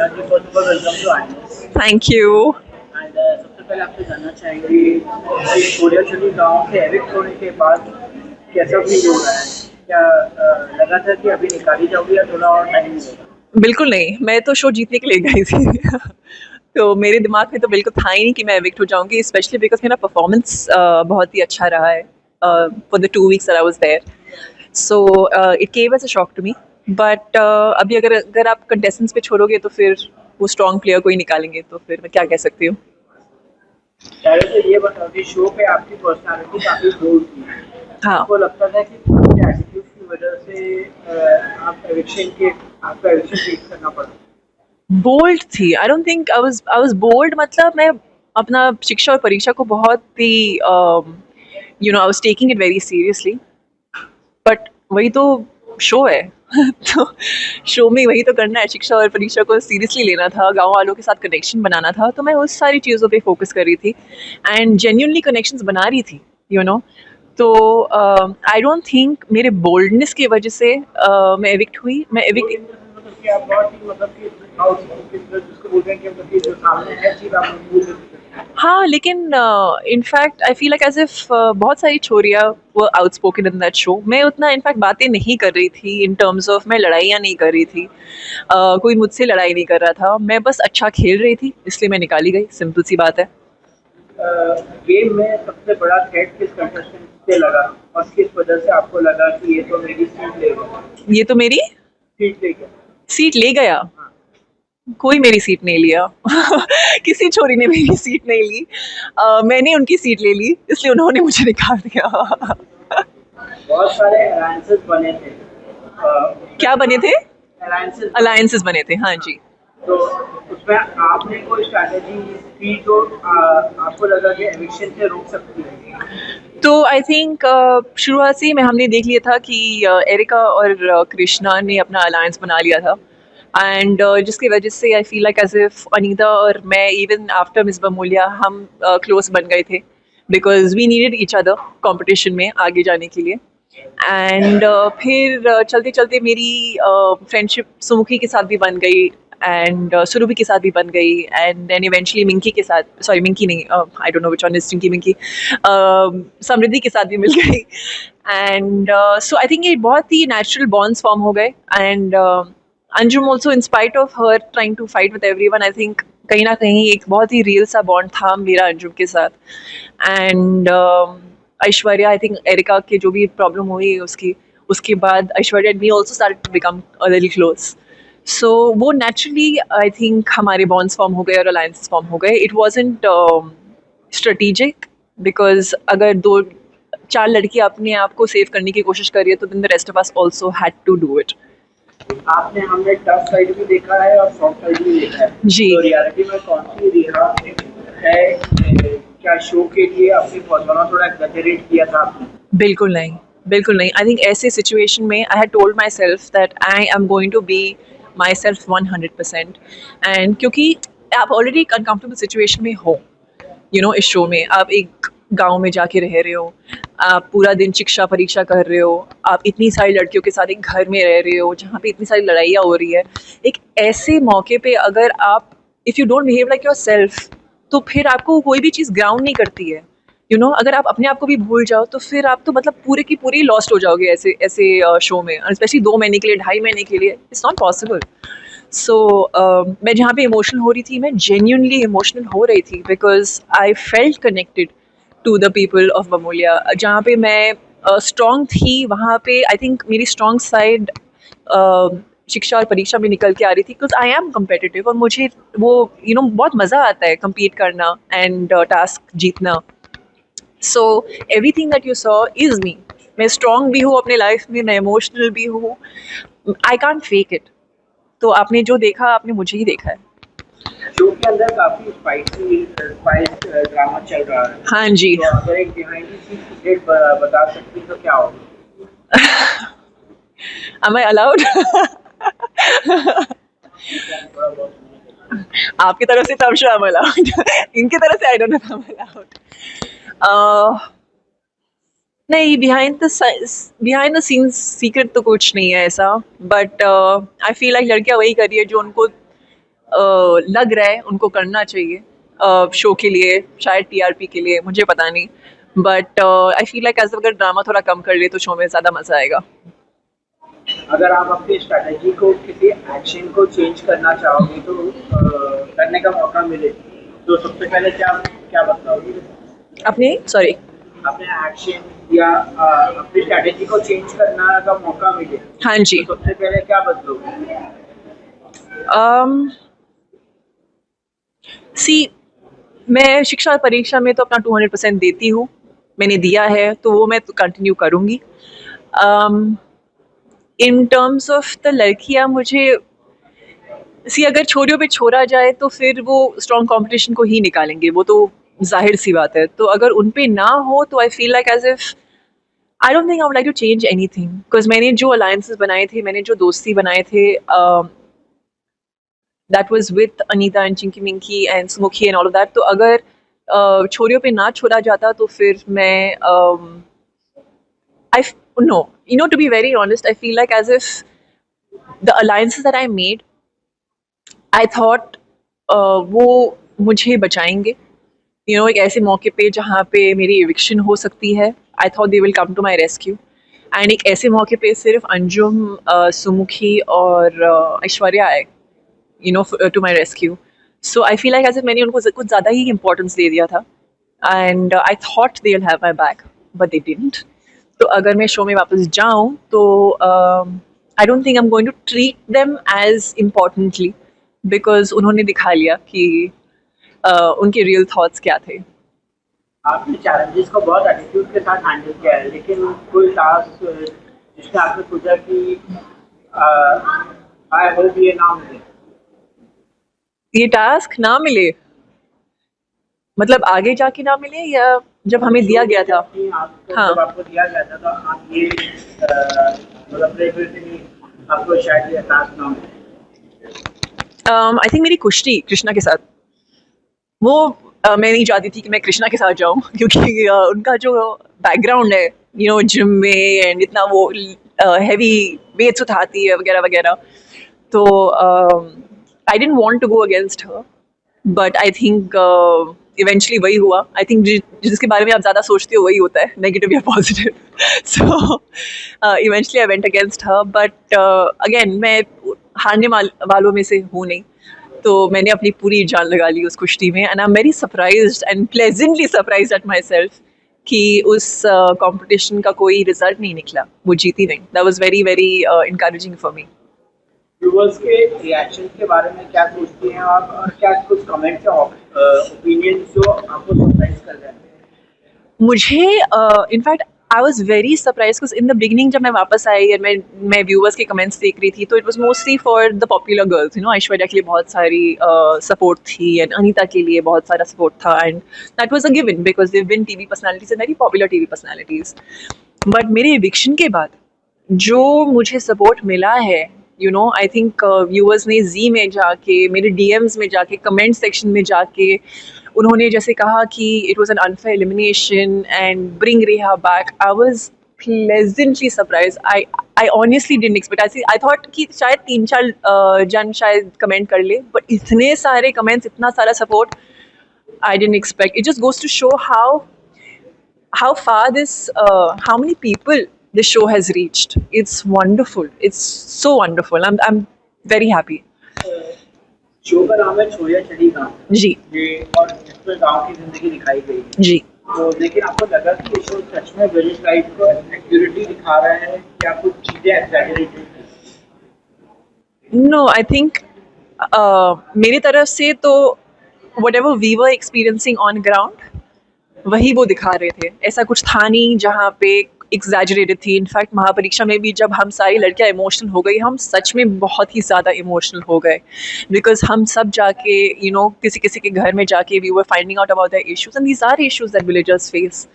Meena ji, first of all welcome to INS. Thank you. And सबसे पहले आपसे जानना चाहेंगे कि कोरियाचली गांव से एविक्ट होने के बाद कैसा फील हो रहा है? क्या लगा था कि अभी निकाली जाओगी या थोड़ा और टाइम लगेगा? बिल्कुल नहीं, मैं तो शो जीतने के लिए गई थी। तो मेरे दिमाग में तो बिल्कुल था ही नहीं कि मैं एविक्ट हो जाऊंगी, स्पेशली बिकॉज मेरा परफॉर्मेंस बहुत ही अच्छा रहा है for the 2 weeks that I was there. So it came as a shock to me. But अभी अगर अगर आप कंटेस्टेंट्स पे छोड़ोगे तो फिर वो स्ट्रॉन्ग प्लेयर को ही निकालेंगे, तो फिर मैं क्या कह सकती हूँ। पहले तो ये बताओ कि शो पे आपकी पर्सनालिटी काफी बोल्ड थी। हाँ, आपको लगता था कि एटीट्यूड की वजह से आप एविक्शन के आपका एविक्शन फेस करना पड़ा? बोल्ड थी। I don't think I was bold. मतलब मैं अपना शिक्षा और परीक्षा को बहुत ही I was taking it very seriously. But वही तो शो है। तो शो में वही तो करना है, शिक्षा और परीक्षा को सीरियसली लेना था, गांव वालों के साथ कनेक्शन बनाना था, तो मैं उस सारी चीज़ों पे फोकस कर रही थी एंड जेन्युइनली कनेक्शंस बना रही थी, तो आई डोंट थिंक मेरे बोल्डनेस की वजह से मैं एविक्ट हुई। मैं एविक्ट मतलब कि आप बहुत ही मतलब कि जिसको बोलते हैं कि मतलब कि जो सामने है चीज आप भूल नहीं सकते। हाँ, लेकिन in fact I feel like as if बहुत सारी छोरियाँ वर आउटस्पोकन इन दैट शो। मैं उतना इनफैक्ट बातें नहीं कर रही थी इन टर्म्स ऑफ, मैं लड़ाइयाँ नहीं कर रही थी। कोई मुझसे लड़ाई नहीं कर रहा था, मैं बस अच्छा खेल रही थी, इसलिए मैं निकाली गई, सिंपल सी बात है। गेम में सबसे बड़ा थ्रेट किस कंटेस्टेंट से लगा और किस वजह से आपको लगा कि ये तो मेरी सीट ले गया? ये तो मेरी सीट ले गया। सीट ले गया। कोई मेरी सीट नहीं लिया। किसी छोरी ने मेरी सीट नहीं ली। मैंने उनकी सीट ले ली, इसलिए उन्होंने मुझे निकाल दिया। बहुत सारे अलायंसेस बने थे। क्या बने थे? अलायंसेस अलायंसेस बने थे, हाँ जी। तो उसमें आपने कोई स्ट्रैटेजी की जो आपको लगा कि एविक्शन से रोक सकती है? तो आई थिंक शुरुआत से ही मैं हमने देख लिया था कि एरिका और कृष्णा ने अपना अलायंस बना लिया था एंड जिसकी वजह से I feel like as if Anita और मैं इवन आफ्टर मिस बमोलिया हम क्लोज बन गए थे, because we needed each other competition में आगे जाने के लिए। एंड फिर चलते चलते मेरी फ्रेंडशिप सुमुखी के साथ भी बन गई एंड सुरभि के साथ भी बन गई एंड देन इवेंचुअली मिंकी के साथ, सॉरी मिंकी नहीं, I don't know which one is Chinki Minki, Samriddhi के साथ भी मिल गई। एंड सो आई थिंक ये बहुत ही नेचुरल बॉन्ड्स फॉर्म हो गए and Anjum also in spite of her trying to fight with everyone, I think कहीं ना कहीं एक बहुत ही रियल सा बॉन्ड था मेरा अंजुम के साथ। And Aishwarya, I think Erica के जो भी प्रॉब्लम हुई उसकी, उसके बाद Aishwarya and me also started to become a little close. So वो नेचुरली आई थिंक हमारे बॉन्ड्स फॉर्म हो गए और अलायंसेस फॉर्म हो गए। इट वॉजेंट स्ट्रेटेजिक, बिकॉज अगर दो चार लड़की अपने आप को सेव करने की कोशिश कर रही है तो then the rest of us also had to do it. आपने हमने टफ साइड भी देखा है और सॉफ्ट साइड भी देखा है। जी। तो रियलिटी में कौन सी रिहा है? क्या शो के लिए अपनी पर्सोना थोड़ा एक्सैजरेट किया था आपने? बिल्कुल नहीं, बिल्कुल नहीं। आई थिंक ऐसे सिचुएशन में I had told myself that I am going to be myself 100%। And क्योंकि आप ऑलरेडी एक अनकम्फर्टेबल सिचुएशन में हो, इस शो में आप एक गांव में जाके रह रहे हो, आप पूरा दिन शिक्षा परीक्षा कर रहे हो, आप इतनी सारी लड़कियों के साथ एक घर में रह रहे हो जहाँ पे इतनी सारी लड़ाइयाँ हो रही है। एक ऐसे मौके पे अगर आप if you don't behave like your self, तो फिर आपको कोई भी चीज़ ग्राउंड नहीं करती है। अगर आप अपने आप को भी भूल जाओ तो फिर आप तो मतलब पूरे की पूरी लॉस्ट हो जाओगे ऐसे ऐसे शो में, स्पेशली 2 महीने के लिए, 2.5 महीने के लिए, इट्स नॉट पॉसिबल। सो मैं जहाँ पे इमोशनल हो रही थी, मैं जेन्यूनली इमोशनल हो रही थी because I felt connected to the people of Bamolia. जहाँ पे मैं स्ट्रॉन्ग थी, वहाँ पे आई थिंक मेरी स्ट्रॉन्ग साइड शिक्षा और परीक्षा में निकल के आ रही थी, बिकॉज आई एम कम्पिटिटिव और मुझे वो बहुत मज़ा आता है कम्पीट करना एंड टास्क जीतना। So everything that you saw is me. मैं स्ट्रॉन्ग भी हूँ अपने लाइफ में, मैं इमोशनल भी हूँ, आई कांट फेक इट। तो आपने जो देखा आपने मुझे ही देखा है। शो के अंदर काफी स्पाइस ड्रामा चल रहा है। हाँ जी। तो अगर एक बिहाइंड द सीन सीक्रेट बता सकती तो क्या होगा? Am I allowed? आपकी तरफ से तो I'm sure I'm allowed. इनकी तरफ से I don't know if I'm allowed. नहीं, बिहाइंड द सीन्स सीक्रेट तो कुछ नहीं है ऐसा, बट आई फील लाइक लड़कियां वही कर रही है जो उनको लग रहा है उनको करना चाहिए शो के लिए, शायद टीआरपी के लिए, मुझे पता नहीं, but I feel like as अगर ड्रामा थोड़ा कम कर ले तो शो में ज़्यादा मज़ा आएगा। अगर आप अपनी स्ट्रैटेजी को किसी एक्शन को चेंज करना चाहोगे तो करने का मौका मिले तो सबसे पहले क्या क्या बदलाओगे? अपने सॉरी अपने एक्शन या अपनी स्ट्रैटेजी को चेंज करना का मौका मिले हाँ जी। तो सबसे पहले क्या बदलोगे? सी मैं शिक्षा परीक्षा में तो अपना 200% देती हूँ, मैंने दिया है तो वो मैं तो कंटिन्यू करूँगी। इन टर्म्स ऑफ द लड़कियाँ, मुझे सी अगर छोरियों पे छोड़ा जाए तो फिर वो स्ट्रॉन्ग कंपटीशन को ही निकालेंगे, वो तो जाहिर सी बात है। तो अगर उन पे ना हो तो I feel like as if I don't think I would like to change anything, because मैंने जो अलायंसेस बनाए थे, मैंने जो दोस्ती बनाए थे, that was with Anita and Chinki Minki and Sumukhi and all of that. तो अगर छोरियों पे ना छोड़ा जाता तो फिर मैं I know, you know, to be very honest, I feel like as if the alliances that I made, I thought वो मुझे बचाएंगे, you know, एक ऐसे मौके पे जहाँ पे मेरी eviction हो सकती है। I thought they will come to my rescue, and एक ऐसे मौके पे सिर्फ अंजुम, सुमुखी और ऐश्वर्या आए, you know, to my rescue. So I feel like as if मैंने उनको कुछ ज़्यादा ही importance दे दिया था, and I thought they'll have my back, but they didn't. तो अगर मैं शो में वापस जाऊँ तो I don't think I am going to treat them as importantly, because उन्होंने दिखा लिया कि उनके रियल थॉट्स क्या थे। आपने चैलेंजेस को बहुत एटीट्यूड के साथ हैंडल किया है, लेकिन कोई टास्क जिसमें आपने सोचा कि आई होप ये ना मिले? ये टास्क ना मिले मतलब आगे जाके ना मिले या जब हमें दिया गया था? हाँ, जब आपको दिया गया था तो आप ये मतलब आपको शायद ये टास्क ना मिले। आई थिंक मेरी कुश्ती कृष्णा के साथ, वो मैं नहीं चाहती थी कि मैं कृष्णा के साथ जाऊँ, क्योंकि उनका जो बैकग्राउंड है, यू नो, जिम में एंड इतना वो हैवी वेट्स उठाती है वगैरह वगैरह, तो I didn't want to go against her, but I think eventually वही हुआ। आई थिंक जिसके बारे में आप ज़्यादा सोचते हो वही होता है, नेगेटिव या positive. So eventually I went against her, but again मैं हारने वालों में से हूँ नहीं, तो मैंने अपनी पूरी जान लगा ली उस कुश्ती में, and I am very surprised and pleasantly surprised at my self कि उस कंपटीशन का कोई रिजल्ट नहीं निकला, वो जीती नहीं। That was very very encouraging for me. Viewers के रिएक्शन के बारे में क्या सोचती हैं आप, और क्या कुछ कमेंट्स या ओपिनियंस जो आपको सरप्राइज कर रहे हैं? मुझे in fact I was very surprise because in the beginning जब मैं वापस आई और मैं व्यूअर्स के कमेंट्स देख रही थी, तो it was mostly for the popular girls, you know, Aishwarya के लिए बहुत सारी सपोर्ट थी एंड अनीता के लिए बहुत सारा सपोर्ट था, and that was a given because they've been TV personalities and very popular TV personalities. But मेरे एविक्शन के बाद जो मुझे सपोर्ट मिला है, you know, I think viewers ने जी में जाके, मेरे डीएम्स में जाके, कमेंट सेक्शन में जाके उन्होंने जैसे कहा कि it was an unfair elimination and bring Reha back, I was pleasantly surprise. I honestly didn't expect, I thought कि शायद 3-4 जन शायद कमेंट कर ले, बट इतने सारे कमेंट्स, इतना सारा support, I didn't expect. It just goes to show how far this how many people this show has reached. It's wonderful, it's so wonderful. I'm very happy. Show का नाम है छोरिया चली गाँव जी ये, और इसमें गाँव की जिंदगी दिखाई गई है जी। तो, लेकिन आपको लगा कि ये शो सच में विलेज लाइफ को एक्यूरेटली दिखा रहा है या कुछ चीजें एक्सैजरेटेड? No, I think मेरी तरफ से तो whatever we were experiencing on ground वही वो दिखा रहे थे। ऐसा कुछ था नहीं जहाँ पे एग्जैजरेटेड थी। इनफैक्ट महापरीक्षा में भी जब हम सारी लड़कियाँ इमोशनल हो गई, हम सच में बहुत ही ज़्यादा इमोशनल हो गए, बिकॉज हम सब जाके, यू नो, किसी किसी के घर में जाके we were finding out about the issues, and these are issues that villagers face,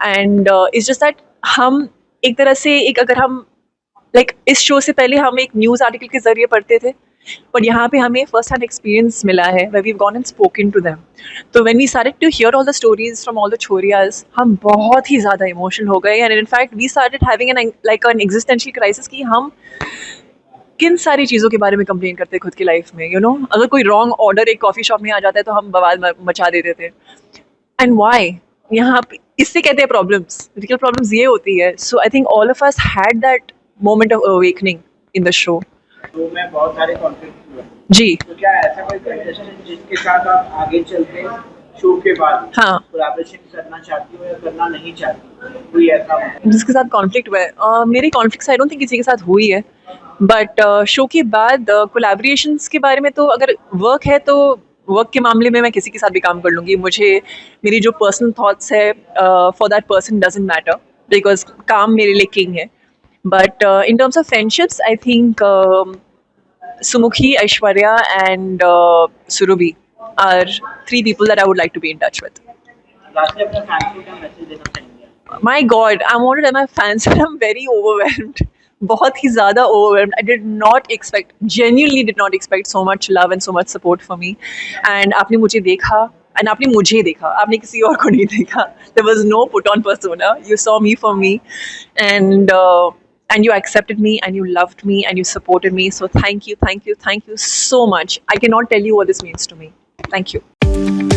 and it's just that हम एक तरह से अगर हम इस शो से पहले हम एक न्यूज़ आर्टिकल के ज़रिए पढ़ते थे, पर यहाँ पे हमें फर्स्ट हैंड एक्सपीरियंस मिला है, where we've gone and spoken to them. तो when we started to hear all the stories from all the chorias, हम बहुत ही ज़्यादा इमोशनल हो गए, and in fact we started having an existential crisis कि हम किन सारी चीज़ों के बारे में कंप्लेन करते खुद की लाइफ में, अगर कोई रॉन्ग ऑर्डर एक कॉफ़ी शॉप में आ जाता है तो हम बवाल मचा देते थे। एंड वाई यहाँ पे इससे कहते हैं प्रॉब्लम्स, रियल प्रॉब्लम्स ये होती है। So I think all of us had that moment of awakening in the show. Show में बहुत सारे कॉन्फ्लिक्ट हुए, जी तो क्या ऐसा कोई कंटेस्टेंट जिसके साथ आप आगे चल के शो के बाद हाँ, कोलैबोरेशन करना चाहती हो या करना नहीं चाहती, कोई ऐसा हो? जिसके साथ कॉन्फ्लिक्ट हुआ है, मेरी कॉन्फ्लिक्ट्स आई डोंट थिंक किसी के साथ हुई है, बट शो के बाद कोलैबोरेशंस के बारे में तो अगर वर्क है तो वर्क के मामले में मैं किसी के साथ भी काम कर लूँगी। मुझे मेरी जो पर्सनल थॉट्स है for that person doesn't matter, because काम मेरे लिए किंग है। But in terms of friendships I think Sumukhi, Aishwarya, and Surabhi are three people that I would like to be in touch with. Lastly अपने fans को क्या message देना चाहेंगे? My God, I want to tell my fans that I'm very overwhelmed. बहुत ही ज़्यादा overwhelmed. I did not expect, genuinely did not expect so much love and so much support for me. And आपने मुझे देखा, and आपने मुझे देखा, आपने किसी और को नहीं देखा. There was no put on persona. You saw me for me, and you accepted me, and you loved me, and you supported me. So thank you, thank you, thank you so much. I cannot tell you what this means to me. Thank you.